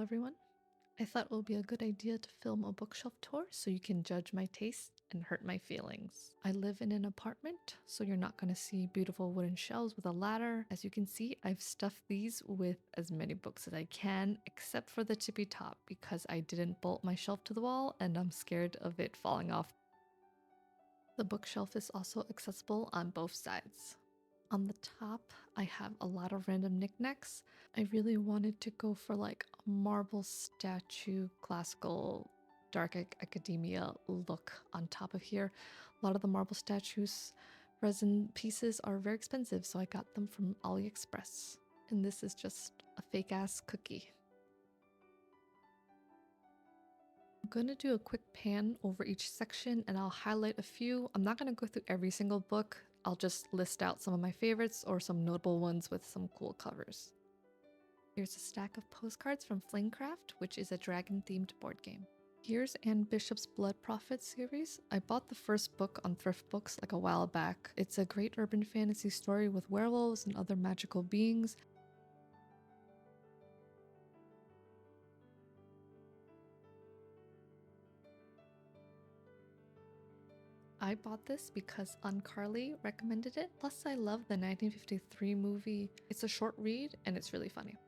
everyone. I thought it would be a good idea to film a bookshelf tour so you can judge my taste and hurt my feelings. I live in an apartment, so you're not going to see beautiful wooden shelves with a ladder. As you can see, I've stuffed these with as many books as I can, except for the tippy top because I didn't bolt my shelf to the wall and I'm scared of it falling off. The bookshelf is also accessible on both sides. On the top, I have a lot of random knickknacks. I really wanted to go for like a marble statue, classical, academia look on top of here. A lot of the marble statues, resin pieces are very expensive, so I got them from AliExpress. And this is just a fake ass cookie. I'm going to do a quick pan over each section and I'll highlight a few. I'm not going to go through every single book. I'll just list out some of my favorites or some notable ones with some cool covers. Here's a stack of postcards from Flingcraft, which is a dragon-themed board game. Here's Anne Bishop's Blood Prophet series. I bought the first book on Thrift Books like a while back. It's a great urban fantasy story with werewolves and other magical beings. I bought this because Uncarly recommended it, plus I love the 1953 movie. It's a short read and it's really funny.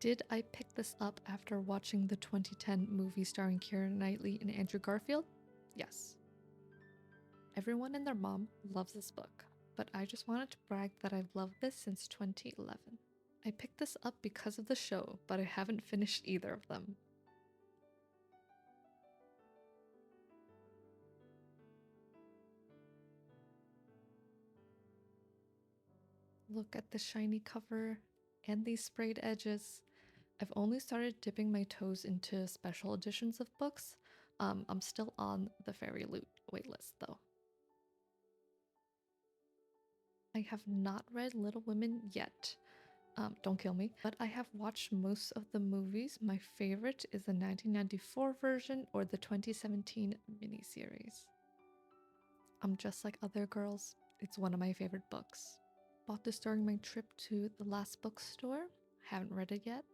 Did I pick this up after watching the 2010 movie starring Keira Knightley and Andrew Garfield? Yes. Everyone and their mom loves this book, but I just wanted to brag that I've loved this since 2011. I picked this up because of the show, but I haven't finished either of them. Look at the shiny cover and these sprayed edges. I've only started dipping my toes into special editions of books. I'm still on the Fairy Loot waitlist though. I have not read Little Women yet. Don't kill me. But I have watched most of the movies. My favorite is the 1994 version or the 2017 miniseries. I'm Just Like Other Girls. It's one of my favorite books. Bought this during my trip to the last bookstore. Haven't read it yet.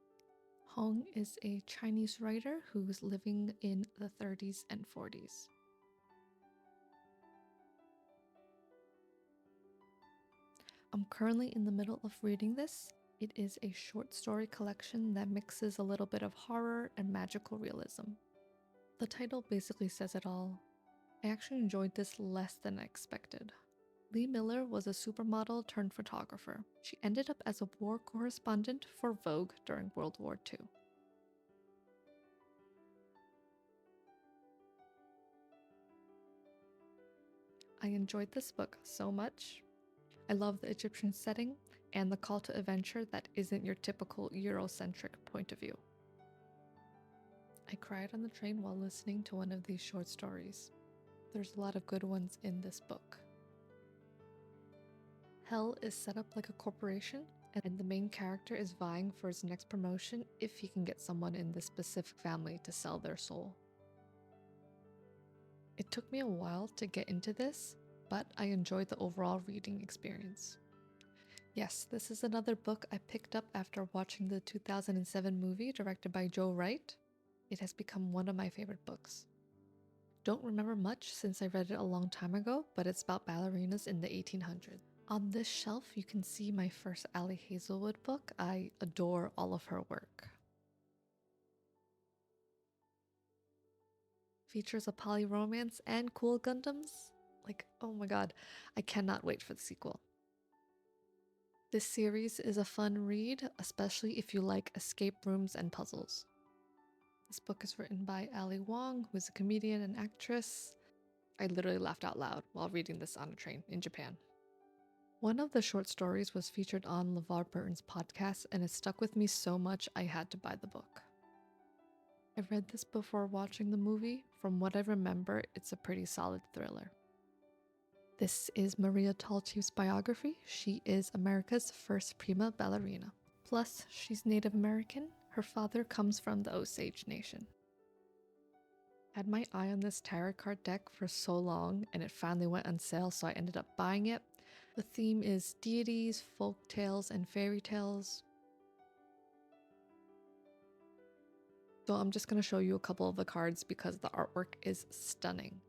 Hong is a Chinese writer who's living in the 30s and 40s. I'm currently in the middle of reading this. It is a short story collection that mixes a little bit of horror and magical realism. The title basically says it all. I actually enjoyed this less than I expected. Lee Miller was a supermodel turned photographer. She ended up as a war correspondent for Vogue during World War II. I enjoyed this book so much. I love the Egyptian setting and the call to adventure that isn't your typical Eurocentric point of view. I cried on the train while listening to one of these short stories. There's a lot of good ones in this book. Hell is set up like a corporation, and the main character is vying for his next promotion if he can get someone in this specific family to sell their soul. It took me a while to get into this, but I enjoyed the overall reading experience. Yes, this is another book I picked up after watching the 2007 movie directed by Joe Wright. It has become one of my favorite books. Don't remember much since I read it a long time ago, but it's about ballerinas in the 1800s. On this shelf, you can see my first Ali Hazelwood book. I adore all of her work. Features a poly romance and cool Gundams. Like, oh my god, I cannot wait for the sequel. This series is a fun read, especially if you like escape rooms and puzzles. This book is written by Ali Wong, who is a comedian and actress. I literally laughed out loud while reading this on a train in Japan. One of the short stories was featured on LeVar Burton's podcast, and it stuck with me so much I had to buy the book. I read this before watching the movie. From what I remember, it's a pretty solid thriller. This is Maria Tallchief's biography. She is America's first prima ballerina. Plus, she's Native American. Her father comes from the Osage Nation. Had my eye on this tarot card deck for so long, and it finally went on sale, so I ended up buying it. The theme is deities, folk tales, and fairy tales. So I'm just going to show you a couple of the cards because the artwork is stunning.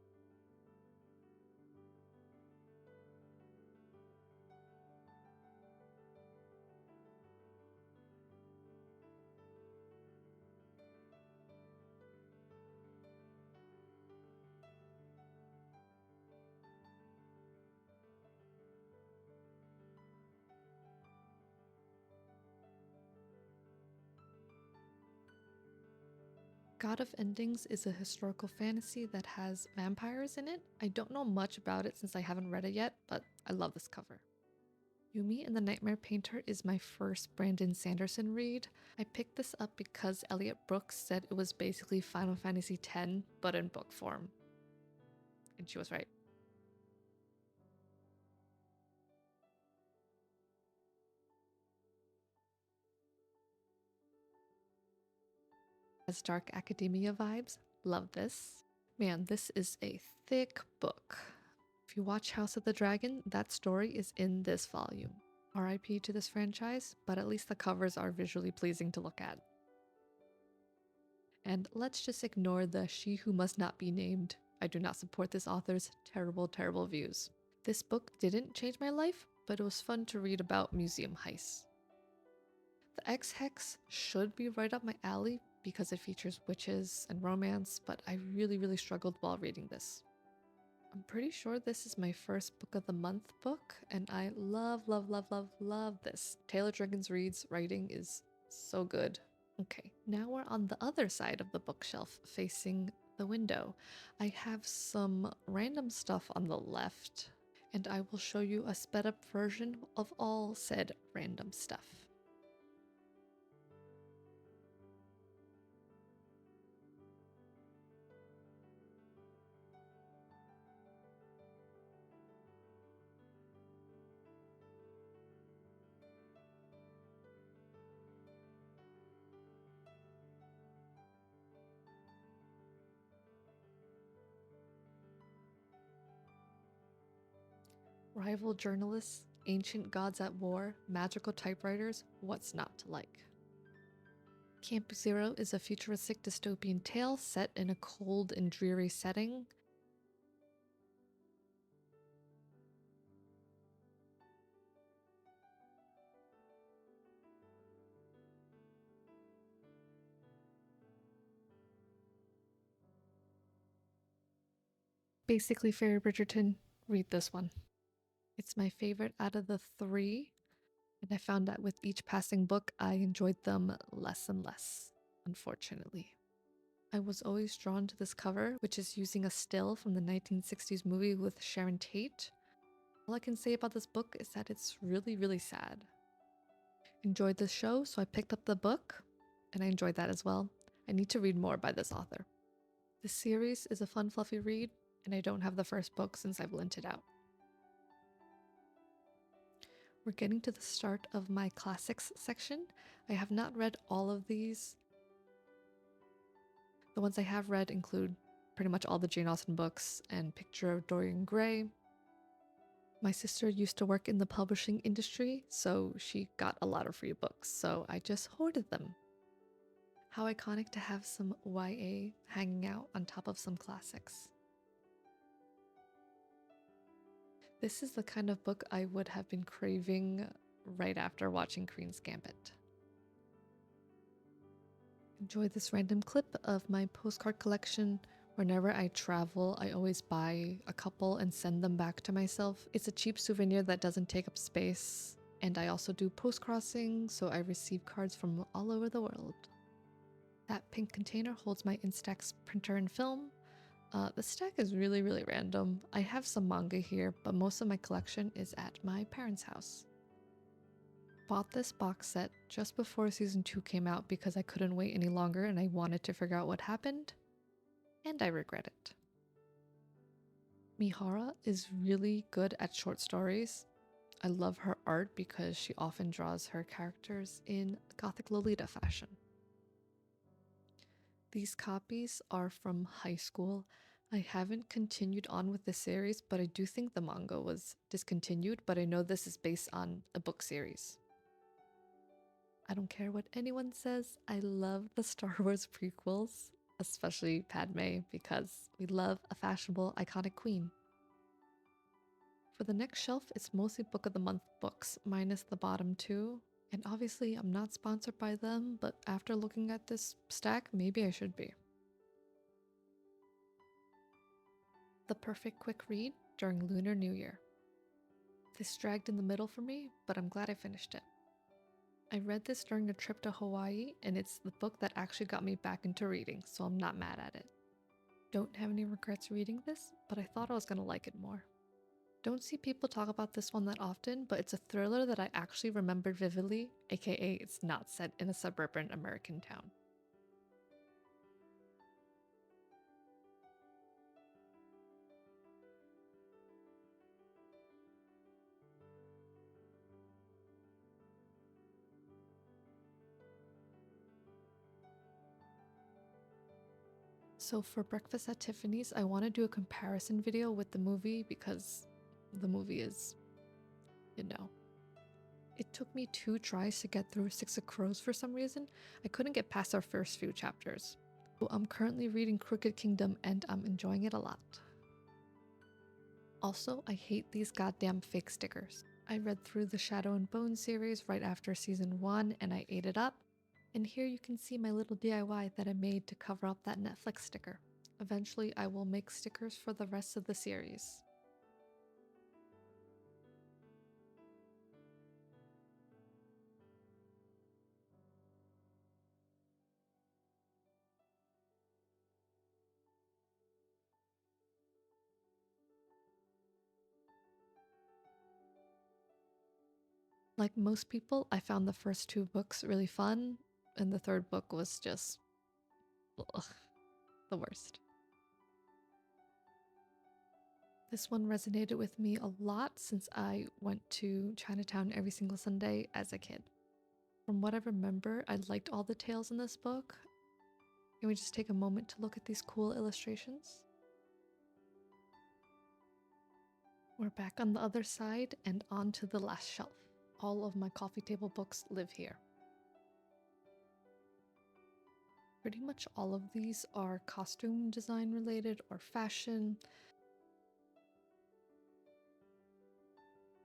God of Endings is a historical fantasy that has vampires in it. I don't know much about it since I haven't read it yet, but I love this cover. Yumi and the Nightmare Painter is my first Brandon Sanderson read. I picked this up because Elliot Brooks said it was basically Final Fantasy X, but in book form. And she was right. Has Dark Academia vibes. Love this. Man, this is a thick book. If you watch House of the Dragon, that story is in this volume. RIP to this franchise, but at least the covers are visually pleasing to look at. And let's just ignore the She Who Must Not Be Named. I do not support this author's terrible, terrible views. This book didn't change my life, but it was fun to read about museum heists. The X-Hex should be right up my alley because it features witches and romance, but I really struggled while reading this. I'm pretty sure this is my first book of the month book, and I love this. Taylor Jenkins Reid's writing is so good. Okay, now we're on the other side of the bookshelf facing the window. I have some random stuff on the left, and I will show you a sped up version of all said random stuff. Rival journalists, ancient gods at war, magical typewriters, what's not to like? Camp Zero is a futuristic dystopian tale set in a cold and dreary setting. Basically, Fairy Bridgerton, read this one. It's my favorite out of the three, and I found that with each passing book, I enjoyed them less and less, unfortunately. I was always drawn to this cover, which is using a still from the 1960s movie with Sharon Tate. All I can say about this book is that it's really sad. Enjoyed the show, so I picked up the book, and I enjoyed that as well. I need to read more by this author. This series is a fun, fluffy read, and I don't have the first book since I've lent it out. We're getting to the start of my classics section. I have not read all of these. The ones I have read include pretty much all the Jane Austen books and Picture of Dorian Gray. My sister used to work in the publishing industry, so she got a lot of free books, so I just hoarded them. How iconic to have some YA hanging out on top of some classics. This is the kind of book I would have been craving right after watching Queen's Gambit. Enjoy this random clip of my postcard collection. Whenever I travel, I always buy a couple and send them back to myself. It's a cheap souvenir that doesn't take up space. And I also do post-crossing, so I receive cards from all over the world. That pink container holds my Instax printer and film. The stack is really random. I have some manga here, but most of my collection is at my parents' house. Bought this box set just before season 2 came out because I couldn't wait any longer and I wanted to figure out what happened, and I regret it. Mihara is really good at short stories. I love her art because she often draws her characters in Gothic Lolita fashion. These copies are from high school. I haven't continued on with the series, but I do think the manga was discontinued, but I know this is based on a book series. I don't care what anyone says. I love the Star Wars prequels, especially Padme, because we love a fashionable, iconic queen. For the next shelf, it's mostly Book of the Month books, minus the bottom two. And obviously, I'm not sponsored by them, but after looking at this stack, maybe I should be. The perfect quick read during Lunar New Year. This dragged in the middle for me, but I'm glad I finished it. I read this during a trip to Hawaii, and it's the book that actually got me back into reading, so I'm not mad at it. Don't have any regrets reading this, but I thought I was gonna like it more. Don't see people talk about this one that often, but it's a thriller that I actually remembered vividly, aka it's not set in a suburban American town. So for Breakfast at Tiffany's, I want to do a comparison video with the movie because the movie is, you know. It took me 2 tries to get through Six of Crows for some reason. I couldn't get past our first few chapters. So I'm currently reading Crooked Kingdom and I'm enjoying it a lot. Also, I hate these goddamn fake stickers. I read through the Shadow and Bone series right after season 1 and I ate it up. And here you can see my little DIY that I made to cover up that Netflix sticker. Eventually, I will make stickers for the rest of the series. Like most people, I found the first 2 books really fun, and the third book was just ugh, the worst. This one resonated with me a lot since I went to Chinatown every single Sunday as a kid. From what I remember, I liked all the tales in this book. Can we just take a moment to look at these cool illustrations? We're back on the other side and onto the last shelf. All of my coffee table books live here. Pretty much all of these are costume design related or fashion.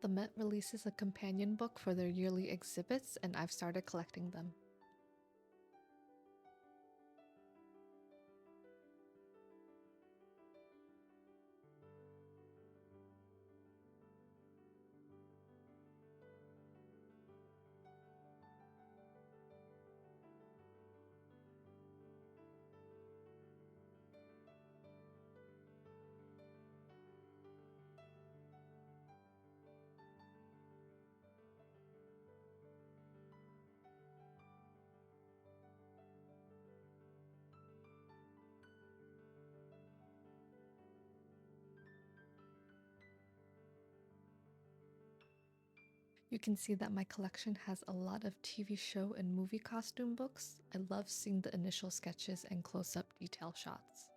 The Met releases a companion book for their yearly exhibits, and I've started collecting them. You can see that my collection has a lot of TV show and movie costume books. I love seeing the initial sketches and close-up detail shots.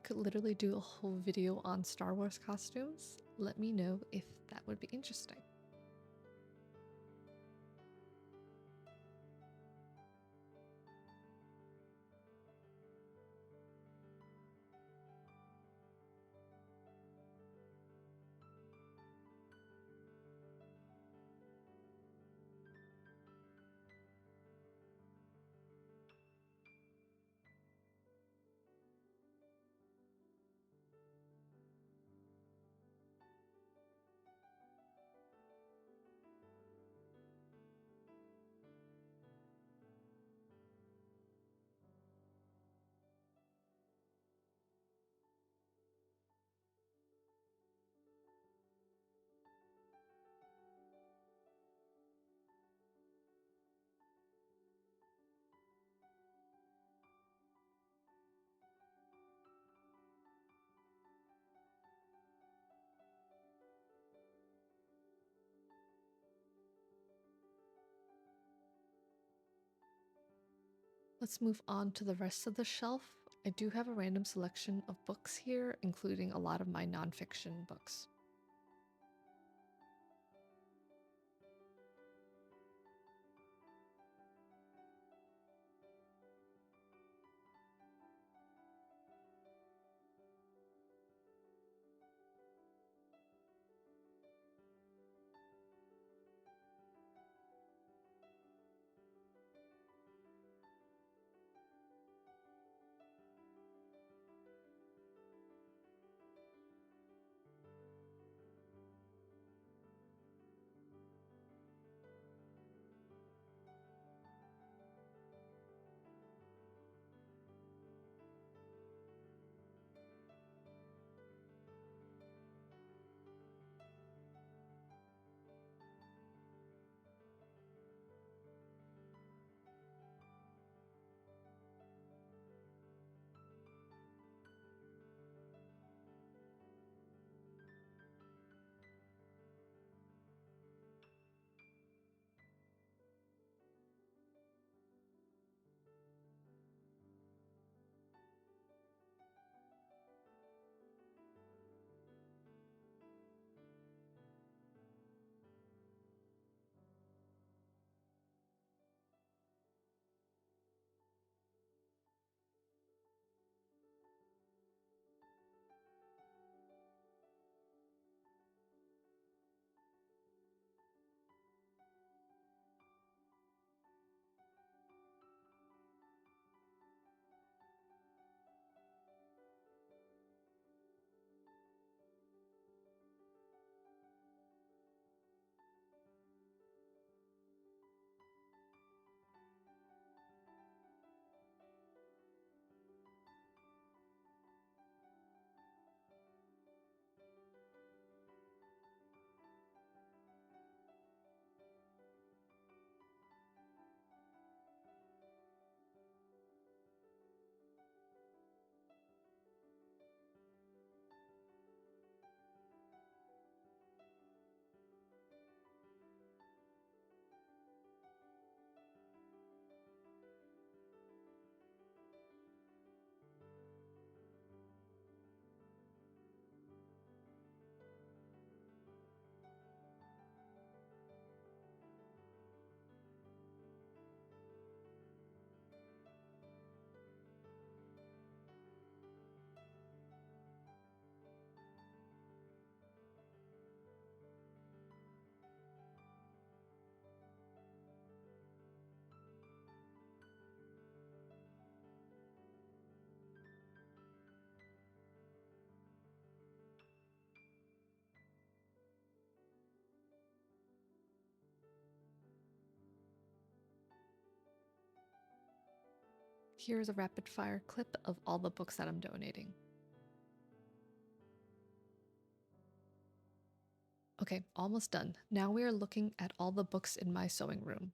could literally do a whole video on Star Wars costumes. Let me know if that would be interesting. Let's move on to the rest of the shelf. I do have a random selection of books here, including a lot of my nonfiction books. Here's a rapid fire clip of all the books that I'm donating. Okay, almost done. Now we are looking at all the books in my sewing room.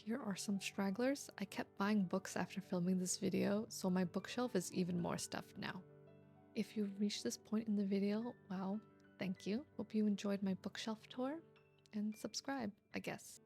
Here are some stragglers. I kept buying books after filming this video, so my bookshelf is even more stuffed now. If you've reached this point in the video, wow, thank you. Hope you enjoyed my bookshelf tour, and subscribe, I guess.